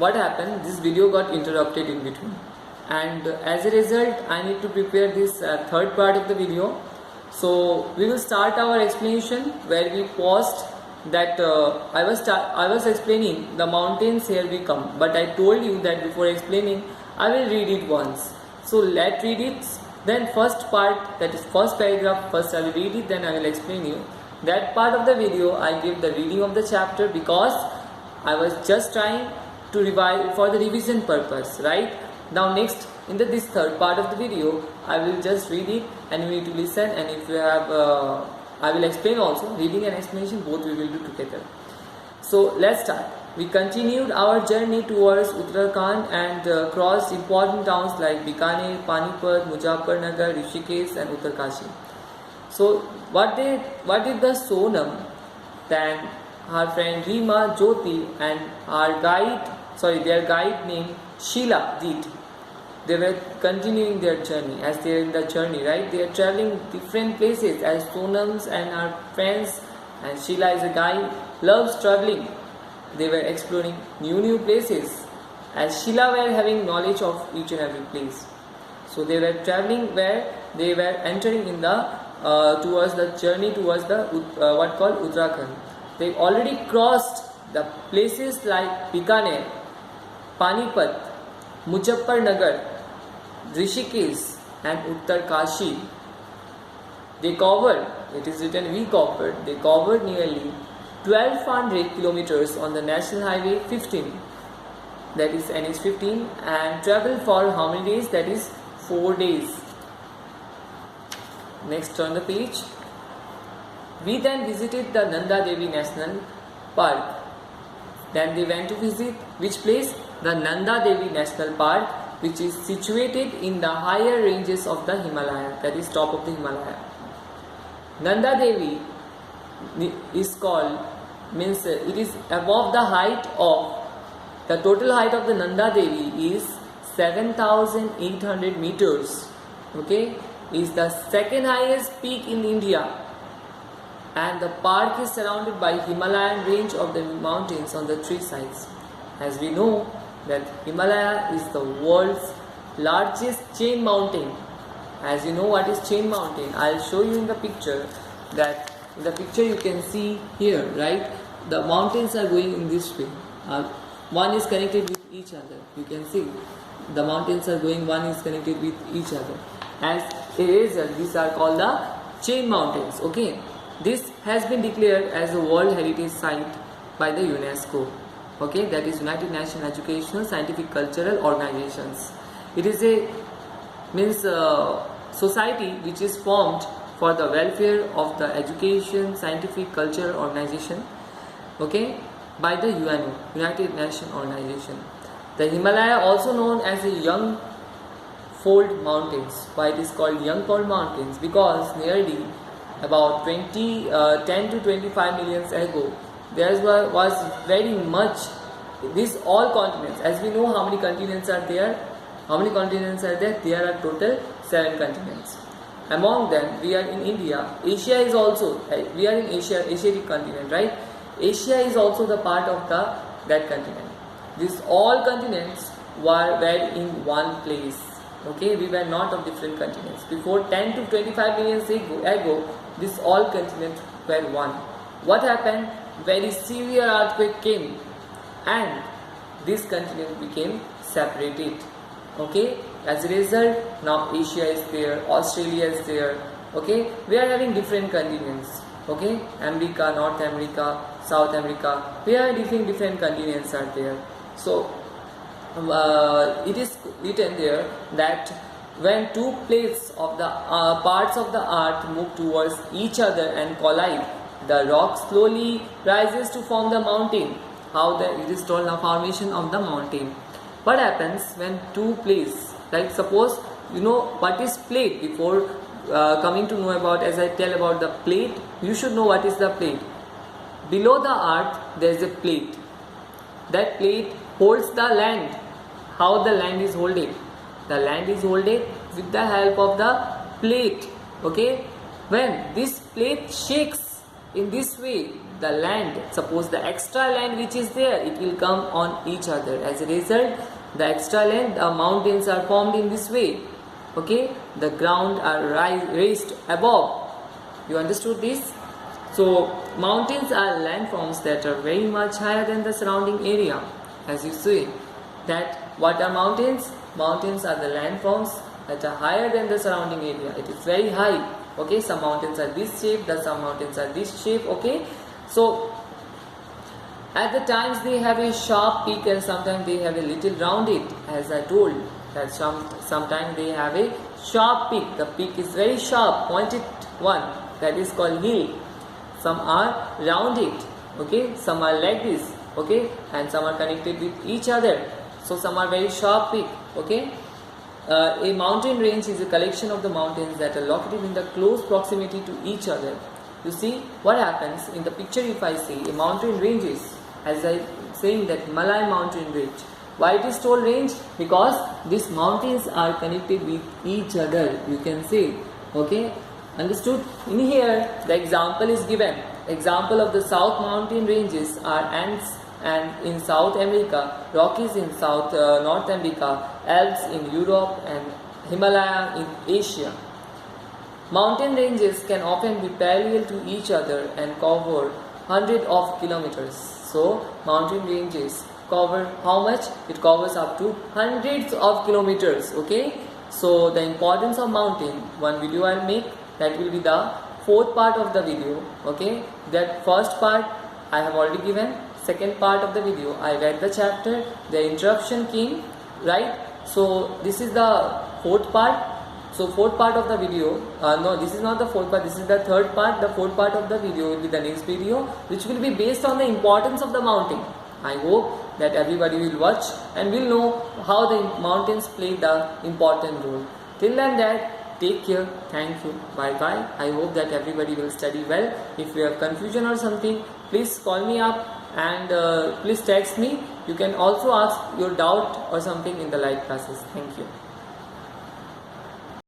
what happened, this video got interrupted in between, and as a result I need to prepare this third part of the video. So we will start our explanation where we paused that I was explaining the mountains here we come, but I told you that before explaining I will read it once. So let's read it. Then first part, that is first paragraph, first I will read it, then I will explain you. That part of the video I give the reading of the chapter because I was just trying to revise for the revision purpose, right? Now next, in this third part of the video, I will just read it and you need to listen, and if you have, I will explain also, reading and explanation both we will do together. So let's start. We continued our journey towards Uttarakhand and crossed important towns like Bikaner, Panipat, Muzaffarnagar, Rishikesh and Uttarkashi. So what did the Sonam, then her friend Rima, Jyoti and their guide named Sheila did? They were continuing their journey. As they are in the journey, right? They are traveling different places as Sonams and her friends, and Sheila is a guy, loves traveling. They were exploring new places as Sheila were having knowledge of each and every place. So they were traveling where they were entering in the towards the journey towards the what called Uttarakhand. They already crossed the places like Bikaner, Panipat, Muzaffarnagar, Rishikesh and Uttarkashi. They covered, it is written we covered, they covered nearly 1200 kilometers on the National Highway 15, that is NH 15, and traveled for how many days? That is 4 days. Next, turn the page. We then visited the Nanda Devi National Park. Then they went to visit which place? The Nanda Devi National Park, which is situated in the higher ranges of the Himalaya, that is top of the Himalaya. Nanda Devi is called, means it is above the height of, the total height of the Nanda Devi is 7,800 meters. Okay, is the second highest peak in India, and the park is surrounded by Himalayan range of the mountains on the three sides. As we know that Himalaya is the world's largest chain mountain. As you know what is chain mountain, I'll show you in the picture. That in the picture you can see here, right? The mountains are going in this way. One is connected with each other. You can see the mountains are going, one is connected with each other. As a result, these are called the chain mountains. Okay, this has been declared as a World Heritage Site by the UNESCO. Okay, that is United Nations Educational, Scientific, Cultural Organizations. It is a society which is formed for the welfare of the education, scientific, cultural organization. Okay, by the UNO, United Nations Organization. The Himalaya, also known as the Young Fold Mountains. Why it is called Young Fold Mountains? Because nearly about 10 to 25 million ago, there was very much, these all continents, as we know how many continents are there. How many continents are there? There are total 7 continents. Among them, we are in India. Asia is also, we are in Asia, Asiatic continent, right? Asia is also the part of that continent. These all continents were in one place. Okay, we were not of different continents. Before 10 to 25 million ago, these all continents were one. What happened? Very severe earthquake came and this continent became separated. Okay, as a result, now Asia is there, Australia is there. Okay, we are having different continents. Okay, America, North America, South America, we are different continents are there. So it is written there that when two plates of the parts of the earth move towards each other and collide, the rock slowly rises to form the mountain. It is called the formation of the mountain. What happens when two plates, like suppose you know what is plate? Before coming to know about, as I tell about the plate, you should know what is the plate. Below the earth there is a plate. That plate holds the land. How the land is holding? The land is holding with the help of the plate. Okay, when this plate shakes in this way, the land, suppose the extra land which is there, it will come on each other. As a result, the extra land, the mountains are formed in this way. Okay, the ground are raised above. You understood this? So mountains are landforms that are very much higher than the surrounding area. As you see that what are mountains? Mountains are the landforms that are higher than the surrounding area. It is very high. Okay, some mountains are this shape, some mountains are this shape. Okay, so at the times they have a sharp peak and sometimes they have a little rounded, as I told that sometimes they have a sharp peak. The peak is very sharp, pointed one, that is called hill. Some are rounded, okay, some are like this, okay, and some are connected with each other. So some are very sharp peak, okay. A mountain range is a collection of the mountains that are located in the close proximity to each other. You see what happens in the picture. If I say a mountain range is, as I saying that Malay mountain range. Why it is told range? Because these mountains are connected with each other. You can say, okay, understood? In here the example is given. Example of the South mountain ranges are Andes and in South America, Rockies in North America, Alps in Europe, and Himalaya in Asia. Mountain ranges can often be parallel to each other and cover hundreds of kilometers. So mountain ranges cover how much? It covers up to hundreds of kilometers. Okay, so the importance of mountain, one video I'll make, that will be the fourth part of the video. Okay, that first part I have already given. Second part of the video I read the chapter, the interruption came, right? So this is the fourth part. So fourth part of the video, no, this is not the fourth part, this is the third part. The fourth part of the video will be the next video, which will be based on the importance of the mountain. I hope that everybody will watch and will know how the mountains play the important role. Till then that, take care, thank you, bye bye. I hope that everybody will study well. If you have confusion or something, please call me up and please text me. You can also ask your doubt or something in the live classes. Thank you.